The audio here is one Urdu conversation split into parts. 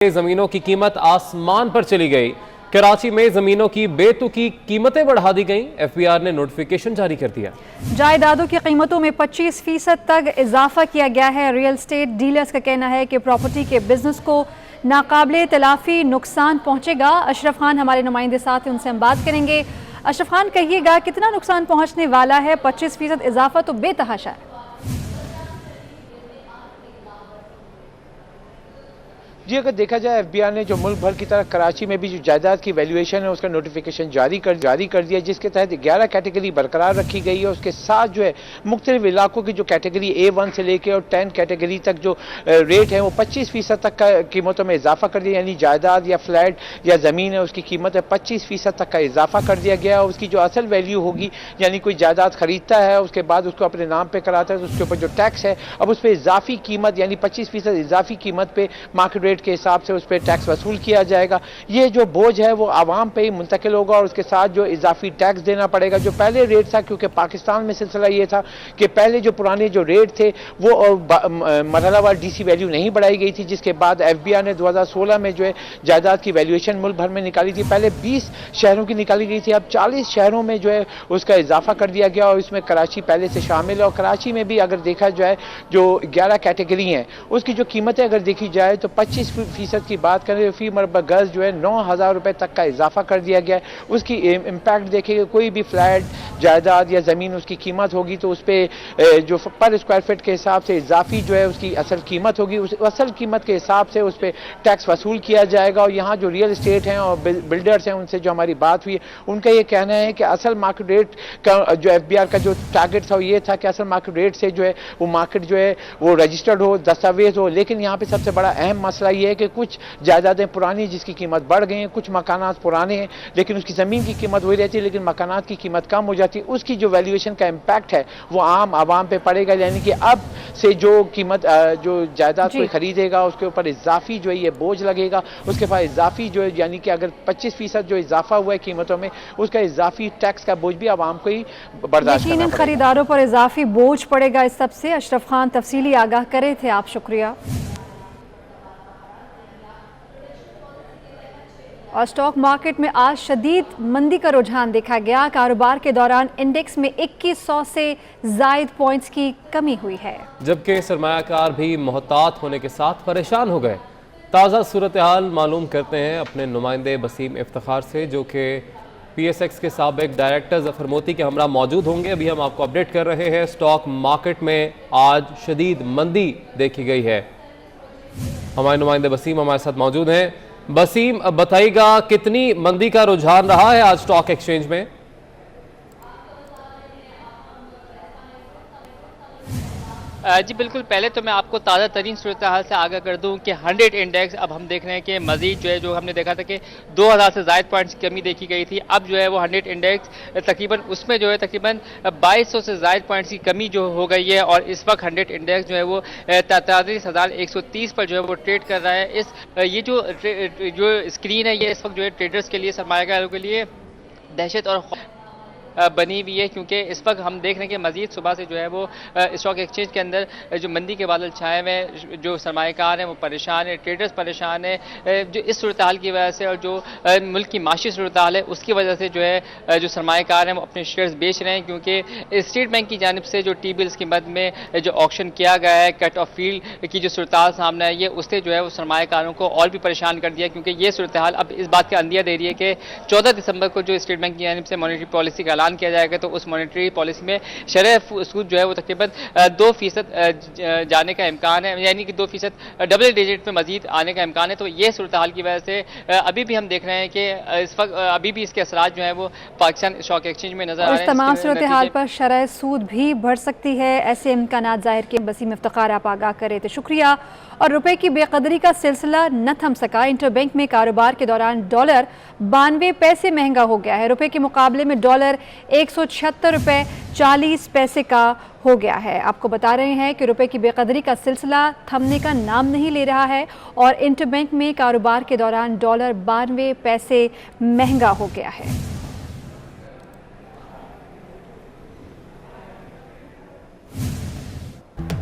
زمینوں کی قیمت آسمان پر چلی گئی۔ کراچی میں زمینوں کی بے-تکی قیمتیں بڑھا دی گئیں۔ ایف بی آر نے نوٹیفیکیشن جاری کر دیا۔ جائیدادوں کی قیمتوں میں 25% تک اضافہ کیا گیا ہے۔ ریل اسٹیٹ ڈیلرز کا کہنا ہے کہ پراپرٹی کے بزنس کو ناقابل تلافی نقصان پہنچے گا۔ اشرف خان ہمارے نمائندے ساتھ ہیں، ان سے ہم بات کریں گے۔ اشرف خان، کہیے گا کتنا نقصان پہنچنے والا ہے؟ 25% اضافہ تو بے تحاشا ہے۔ جی، اگر دیکھا جائے ایف بی آر نے جو ملک بھر کی طرح کراچی میں بھی جو جائیداد کی ویلیویشن ہے اس کا نوٹیفیکیشن جاری کر دیا، جس کے تحت 11 کیٹیگری برقرار رکھی گئی ہے۔ اس کے ساتھ جو ہے مختلف علاقوں کی جو کیٹیگری A1 سے لے کے اور 10 کیٹیگری تک جو ریٹ ہیں وہ 25% تک کا قیمتوں میں اضافہ کر دیا، یعنی جائیداد یا فلیٹ یا زمین ہے اس کی قیمت ہے 25% تک کا اضافہ کر دیا گیا۔ اس کی جو اصل ویلیو ہوگی، یعنی کوئی جائیداد خریدتا ہے اس کے بعد اس کو اپنے نام پہ کراتا ہے تو اس کے اوپر جو ٹیکس ہے اب اس پہ اضافی قیمت یعنی 25% اضافی قیمت پہ مارکیٹ ریٹ کے حساب سے اس پہ ٹیکس وصول کیا جائے گا۔ یہ جو بوجھ ہے وہ عوام پہ ہی منتقل ہوگا اور اس کے ساتھ جو اضافی ٹیکس دینا پڑے گا۔ جو پہلے ریٹ تھا، کیونکہ پاکستان میں سلسلہ یہ تھا کہ پہلے جو پرانے جو ریٹ تھے وہ مرحلہ وار ڈی سی ویلیو نہیں بڑھائی گئی تھی، جس کے بعد ایف بی آر نے 2016 میں جو ہے جائیداد کی ویلیویشن ملک بھر میں نکالی تھی۔ پہلے 20 شہروں کی نکالی گئی تھی، اب 40 شہروں میں جو ہے اس کا اضافہ کر دیا گیا اور اس میں کراچی پہلے سے شامل ہے۔ اور کراچی میں بھی اگر دیکھا جائے جو 11 کیٹیگری ہیں اس کی جو قیمتیں اگر دیکھی جائے تو 25% کی بات کریں فی مربع گز جو ہے 9,000 روپے تک کا اضافہ کر دیا گیا ہے۔ اس کی امپیکٹ دیکھیں گے، کوئی بھی فلیٹ جائیداد یا زمین اس کی قیمت ہوگی تو اس پہ جو پر اسکوائر فٹ کے حساب سے اضافی جو ہے اس کی اصل قیمت ہوگی، اس اصل قیمت کے حساب سے اس پہ ٹیکس وصول کیا جائے گا۔ اور یہاں جو ریئل اسٹیٹ ہیں اور بلڈرز ہیں ان سے جو ہماری بات ہوئی ان کا یہ کہنا ہے کہ اصل مارکیٹ ریٹ کا جو ایف بی آر کا جو ٹارگٹ تھا وہ یہ تھا کہ اصل مارکیٹ ریٹ سے جو ہے وہ مارکیٹ جو ہے وہ رجسٹرڈ ہو، دستاویز ہو، لیکن یہاں پہ سب سے بڑا اہم مسئلہ یہ ہے کہ کچھ جائیدادیں پرانی جس کی قیمت بڑھ گئی ہیں، کچھ مکانات پرانے ہیں لیکن اس کی زمین کی قیمت وہی رہتی ہے لیکن مکانات کی قیمت کم ہو جاتی ہے۔ اس کی جو ویلیویشن کا امپیکٹ ہے وہ عام عوام پہ پڑے گا، یعنی کہ اب سے جو قیمت جو جائیداد کوئی خریدے گا اس کے اوپر اضافی جو ہے یہ بوجھ لگے گا، اس کے بعد اضافی جو ہے یعنی کہ اگر 25% جو اضافہ ہوا ہے قیمتوں میں اس کا اضافی ٹیکس کا بوجھ بھی عوام کو ہی برداشت کرنا پڑے گا۔ خریداروں پر اضافی بوجھ پڑے گا۔ اس سب سے اشرف خان تفصیلی آگاہ کرے تھے، آپ شکریہ۔ اور سٹاک مارکیٹ میں آج شدید مندی کا رجحان دیکھا گیا۔ کاروبار کے دوران انڈیکس میں 2100 سے زائد پوائنٹس کی کمی ہوئی ہے، جبکہ سرمایہ کار بھی محتاط ہونے کے ساتھ پریشان ہو گئے۔ تازہ صورتحال معلوم کرتے ہیں اپنے نمائندے بسیم افتخار سے، جو کہ پی ایس ایکس کے سابق ڈائریکٹر ظفر موتی کے ہمراہ موجود ہوں گے۔ ابھی ہم آپ کو اپڈیٹ کر رہے ہیں، سٹاک مارکیٹ میں آج شدید مندی دیکھی گئی ہے۔ ہمارے نمائندے بسیم ہمارے ساتھ موجود ہیں۔ بسیم، بتائیے گا کتنی مندی کا رجحان رہا ہے آج سٹاک ایکسچینج میں؟ جی بالکل، پہلے تو میں آپ کو تازہ ترین صورتحال سے آگاہ کر دوں کہ 100 انڈیکس اب ہم دیکھ رہے ہیں کہ مزید جو ہے جو ہم نے دیکھا تھا کہ 2000 سے زائد پوائنٹس کی کمی دیکھی گئی تھی، اب جو ہے وہ 100 انڈیکس تقریباً اس میں جو ہے تقریباً 2200 سے زائد پوائنٹس کی کمی جو ہو گئی ہے اور اس وقت 100 انڈیکس جو ہے وہ 43,130 پر جو ہے وہ ٹریڈ کر رہا ہے۔ یہ جو اسکرین ہے یہ اس وقت جو ہے ٹریڈرز کے لیے، سرمایہ کاروں کے لیے دہشت اور بنی ہوئی ہے، کیونکہ اس وقت ہم دیکھ رہے ہیں کہ مزید صبح سے جو ہے وہ اسٹاک ایکسچینج کے اندر جو مندی کے بادل چھائے ہوئے ہیں، جو سرمایہ کار ہیں وہ پریشان ہیں، ٹریڈرز پریشان ہیں، جو اس صورتحال کی وجہ سے اور جو ملک کی معاشی صورتحال ہے اس کی وجہ سے جو ہے جو سرمایہ کار ہیں وہ اپنے شیئرز بیچ رہے ہیں، کیونکہ اسٹیٹ بینک کی جانب سے جو ٹی بلز کی مد میں جو آکشن کیا گیا ہے، کٹ آف فیلڈ کی جو صورتحال سامنے آئی ہے اس سے جو ہے وہ سرمایہ کاروں کو اور بھی پریشان کر دیا، کیونکہ یہ صورتحال اب اس بات کا اندیہ دے رہی ہے کہ 14 دسمبر کو جو اسٹیٹ بینک کی جانب سے مانیٹری پالیسی کا اعلان کیا جائے گا تو اس مانیٹری پالیسی میں شرح سود جو ہے وہ تقریباً 2% جانے کا امکان ہے، یعنی کہ 2% ڈبل ڈیجٹ میں مزید آنے کا امکان ہے۔ تو یہ صورتحال کی وجہ سے ابھی بھی ہم دیکھ رہے ہیں کہ اس وقت ابھی بھی اس کے اثرات جو ہیں وہ پاکستان اسٹاک ایکسچینج میں نظر آ رہے ہیں۔ اس تمام صورتحال پر شرح سود بھی بڑھ سکتی ہے، ایسے امکانات ظاہر کیے بسیم افتخار آپ آگاہ کرے تھے، شکریہ۔ اور روپے کی بے قدری کا سلسلہ نہ تھم سکا، انٹر بینک میں کاروبار کے دوران ڈالر 92 پیسے مہنگا ہو گیا ہے، روپے کے مقابلے میں ڈالر 176 روپے 40 پیسے کا ہو گیا ہے۔ آپ کو بتا رہے ہیں کہ روپے کی بے قدری کا سلسلہ تھمنے کا نام نہیں لے رہا ہے اور انٹر بینک میں کاروبار کے دوران ڈالر 92 پیسے مہنگا ہو گیا ہے۔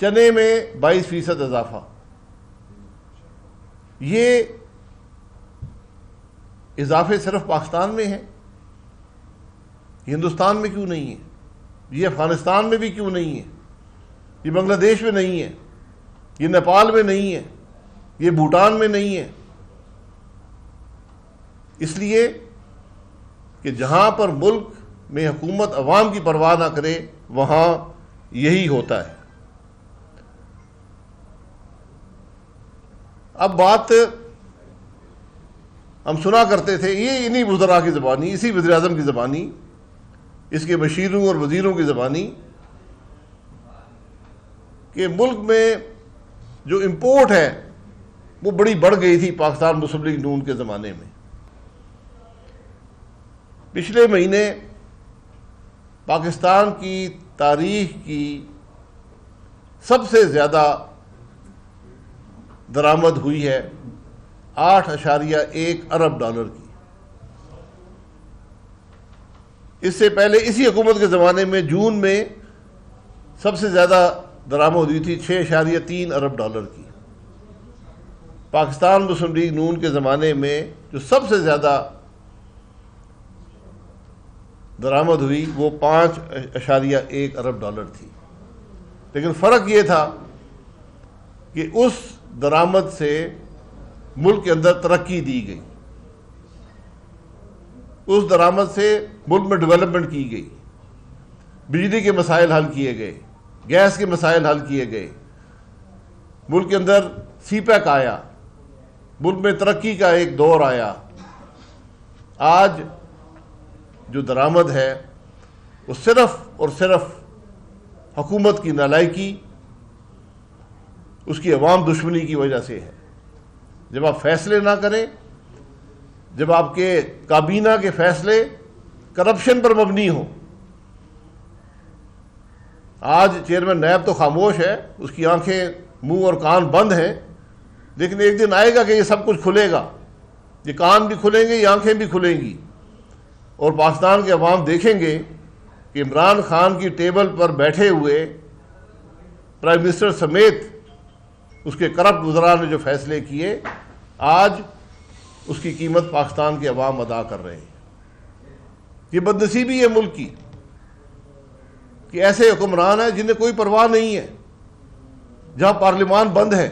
چنے میں 22% اضافہ. یہ اضافے صرف پاکستان میں ہیں، ہندوستان میں کیوں نہیں ہے؟ یہ افغانستان میں بھی کیوں نہیں ہے؟ یہ بنگلہ دیش میں نہیں ہے، یہ نیپال میں نہیں ہے، یہ بھوٹان میں نہیں ہے. اس لیے کہ جہاں پر ملک میں حکومت عوام کی پرواہ نہ کرے وہاں یہی ہوتا ہے. اب بات ہم سنا کرتے تھے، یہ انہی وزراء کی زبانی، اسی وزیر اعظم کی زبانی، اس کے مشیروں اور وزیروں کی زبانی، کہ ملک میں جو امپورٹ ہے وہ بڑی بڑھ گئی تھی پاکستان مسلم لیگ نون کے زمانے میں. پچھلے مہینے پاکستان کی تاریخ کی سب سے زیادہ درآمد ہوئی ہے 8.1 ارب ڈالر کی. اس سے پہلے اسی حکومت کے زمانے میں جون میں سب سے زیادہ درآمد ہوئی تھی 6.3 ارب ڈالر کی. پاکستان مسلم لیگ نون کے زمانے میں جو سب سے زیادہ درآمد ہوئی وہ 5.1 ارب ڈالر تھی. لیکن فرق یہ تھا کہ اس درآمد سے ملک کے اندر ترقی دی گئی، اس درآمد سے ملک میں ڈیولپمنٹ کی گئی، بجلی کے مسائل حل کیے گئے، گیس کے مسائل حل کیے گئے، ملک کے اندر سی پیک آیا، ملک میں ترقی کا ایک دور آیا. آج جو درآمد ہے وہ صرف اور صرف حکومت کی نالائکی، اس کی عوام دشمنی کی وجہ سے ہے. جب آپ فیصلے نہ کریں، جب آپ کے کابینہ کے فیصلے کرپشن پر مبنی ہوں. آج چیئرمین نیب تو خاموش ہے، اس کی آنکھیں منہ اور کان بند ہیں، لیکن ایک دن آئے گا کہ یہ سب کچھ کھلے گا، یہ کان بھی کھلیں گے، یہ آنکھیں بھی کھلیں گی، اور پاکستان کے عوام دیکھیں گے کہ عمران خان کی ٹیبل پر بیٹھے ہوئے پرائم منسٹر سمیت اس کے کرپٹ وزراء نے جو فیصلے کیے، آج اس کی قیمت پاکستان کے عوام ادا کر رہے ہیں. یہ بدنصیبی ہے ملک کی کہ ایسے حکمران ہیں جنہیں کوئی پرواہ نہیں ہے، جہاں پارلیمان بند ہے.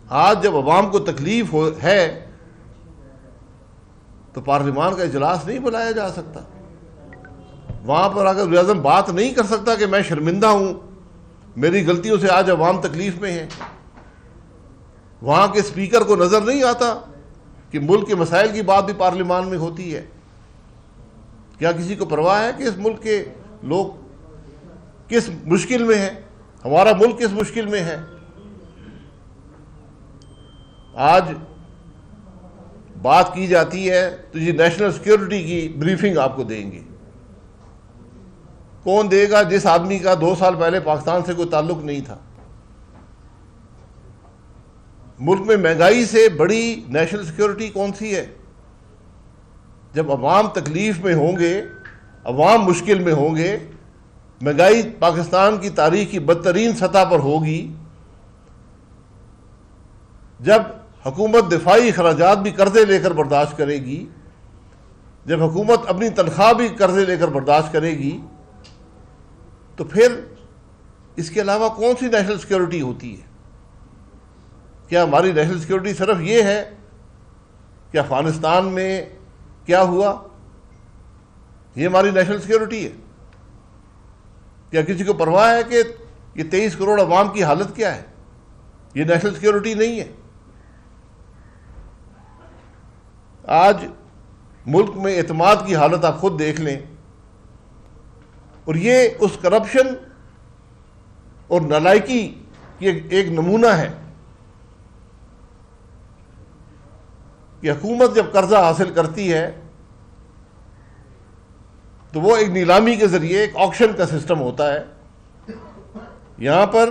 آج جب عوام کو تکلیف ہے تو پارلیمان کا اجلاس نہیں بلایا جا سکتا. وہاں پر اگر وزیر اعظم بات نہیں کر سکتا کہ میں شرمندہ ہوں، میری غلطیوں سے آج عوام تکلیف میں ہے، وہاں کے اسپیکر کو نظر نہیں آتا کہ ملک کے مسائل کی بات بھی پارلیمان میں ہوتی ہے. کیا کسی کو پرواہ ہے کہ اس ملک کے لوگ کس مشکل میں ہیں، ہمارا ملک کس مشکل میں ہے؟ آج بات کی جاتی ہے تو یہ نیشنل سیکیورٹی کی بریفنگ آپ کو دیں گے. کون دے گا جس آدمی کا 2 سال پہلے پاکستان سے کوئی تعلق نہیں تھا؟ ملک میں مہنگائی سے بڑی نیشنل سیکیورٹی کون سی ہے؟ جب عوام تکلیف میں ہوں گے، عوام مشکل میں ہوں گے، مہنگائی پاکستان کی تاریخ کی بدترین سطح پر ہوگی، جب حکومت دفاعی اخراجات بھی قرضے لے کر برداشت کرے گی، جب حکومت اپنی تنخواہ بھی قرضے لے کر برداشت کرے گی، تو پھر اس کے علاوہ کون سی نیشنل سیکیورٹی ہوتی ہے؟ کیا ہماری نیشنل سیکیورٹی صرف یہ ہے کہ افغانستان میں کیا ہوا یہ ہماری نیشنل سیکیورٹی ہے؟ کیا کسی کو پرواہ ہے کہ یہ 23 کروڑ عوام کی حالت کیا ہے؟ یہ نیشنل سیکیورٹی نہیں ہے. آج ملک میں اعتماد کی حالت آپ خود دیکھ لیں، اور یہ اس کرپشن اور نالائکی کی ایک نمونہ ہے کہ حکومت جب قرضہ حاصل کرتی ہے تو وہ ایک نیلامی کے ذریعے ایک آکشن کا سسٹم ہوتا ہے. یہاں پر